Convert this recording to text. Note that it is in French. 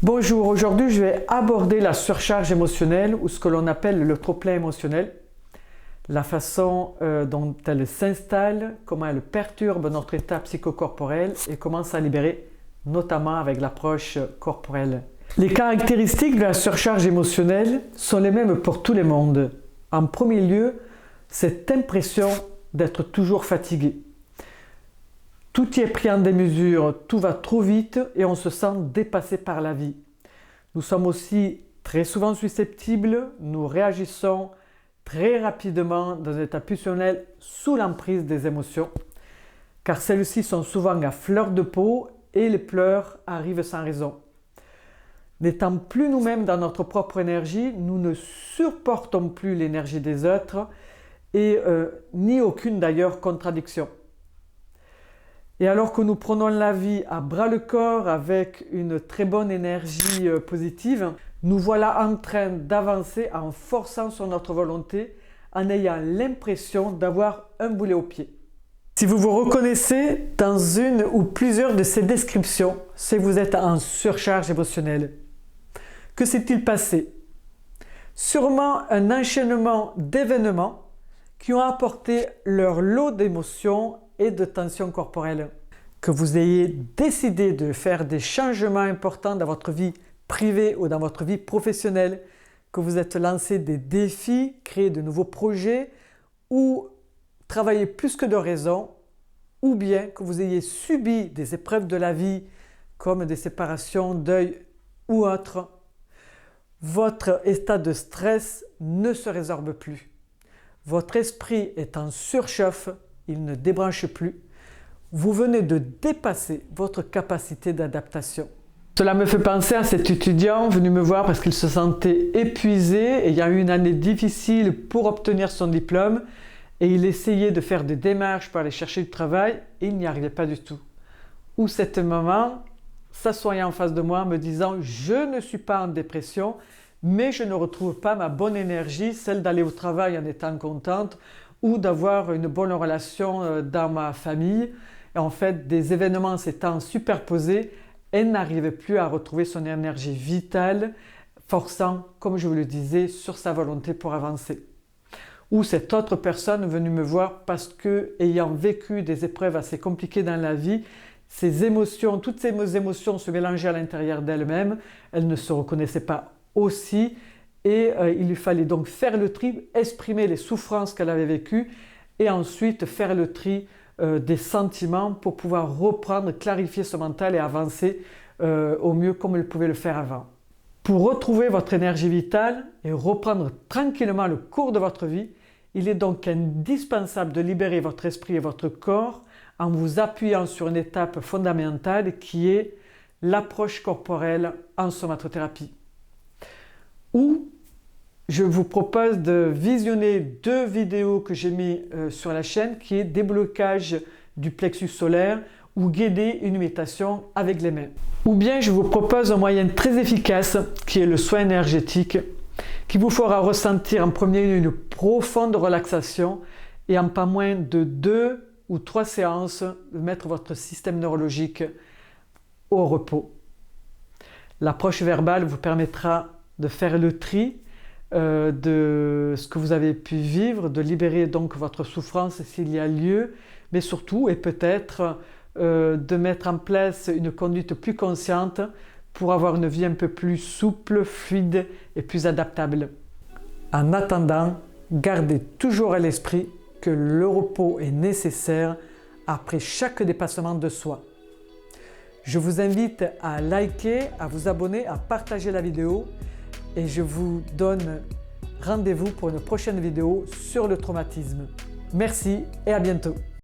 Bonjour, aujourd'hui je vais aborder la surcharge émotionnelle ou ce que l'on appelle le trop-plein émotionnel, la façon dont elle s'installe, comment elle perturbe notre état psychocorporel et comment s'en libérer, notamment avec l'approche corporelle. Les caractéristiques de la surcharge émotionnelle sont les mêmes pour tout le monde. En premier lieu, cette impression d'être toujours fatigué. Tout y est pris en démesure, tout va trop vite et on se sent dépassé par la vie. Nous sommes aussi très souvent susceptibles, nous réagissons très rapidement dans un état pulsionnel sous l'emprise des émotions, car celles-ci sont souvent à fleur de peau et les pleurs arrivent sans raison. N'étant plus nous-mêmes dans notre propre énergie, nous ne supportons plus l'énergie des autres et ni aucune d'ailleurs contradiction. Et alors que nous prenons la vie à bras-le-corps avec une très bonne énergie positive, nous voilà en train d'avancer en forçant sur notre volonté, en ayant l'impression d'avoir un boulet au pied. Si vous vous reconnaissez dans une ou plusieurs de ces descriptions, c'est que vous êtes en surcharge émotionnelle. Que s'est-il passé? Sûrement un enchaînement d'événements qui ont apporté leur lot d'émotions et de tensions corporelles. Que vous ayez décidé de faire des changements importants dans votre vie privée ou dans votre vie professionnelle, que vous êtes lancé des défis, créé de nouveaux projets ou travaillé plus que de raison, ou bien que vous ayez subi des épreuves de la vie comme des séparations, deuil ou autres, votre état de stress ne se résorbe plus. Votre esprit est en surchauffe, il ne débranche plus. Vous venez de dépasser votre capacité d'adaptation. Cela me fait penser à cet étudiant venu me voir parce qu'il se sentait épuisé, ayant eu une année difficile pour obtenir son diplôme et il essayait de faire des démarches pour aller chercher du travail et il n'y arrivait pas du tout. Ou cette maman s'assoyant en face de moi me disant « Je ne suis pas en dépression, mais je ne retrouve pas ma bonne énergie, celle d'aller au travail en étant contente ou d'avoir une bonne relation dans ma famille. » Et en fait, des événements s'étant superposés, elle n'arrivait plus à retrouver son énergie vitale, forçant, comme je vous le disais, sur sa volonté pour avancer. Ou cette autre personne venue me voir parce que, ayant vécu des épreuves assez compliquées dans la vie, ses émotions, toutes ces émotions se mélangeaient à l'intérieur d'elle-même, elle ne se reconnaissait pas aussi et il lui fallait donc faire le tri, exprimer les souffrances qu'elle avait vécues et ensuite faire le tri des sentiments pour pouvoir reprendre, clarifier ce mental et avancer au mieux comme elle pouvait le faire avant. Pour retrouver votre énergie vitale et reprendre tranquillement le cours de votre vie, il est donc indispensable de libérer votre esprit et votre corps en vous appuyant sur une étape fondamentale qui est l'approche corporelle en somatothérapie. Ou je vous propose de visionner deux vidéos que j'ai mises sur la chaîne qui est déblocage du plexus solaire ou guider une méditation avec les mains. Ou bien je vous propose un moyen très efficace qui est le soin énergétique qui vous fera ressentir en premier lieu une profonde relaxation et en pas moins de 2 ou 3 séances de mettre votre système neurologique au repos. L'approche verbale vous permettra de faire le tri de ce que vous avez pu vivre, de libérer donc votre souffrance s'il y a lieu, mais surtout et peut-être de mettre en place une conduite plus consciente pour avoir une vie un peu plus souple, fluide et plus adaptable. En attendant, gardez toujours à l'esprit que le repos est nécessaire après chaque dépassement de soi. Je vous invite à liker, à vous abonner, à partager la vidéo et je vous donne rendez-vous pour une prochaine vidéo sur le traumatisme. Merci et à bientôt.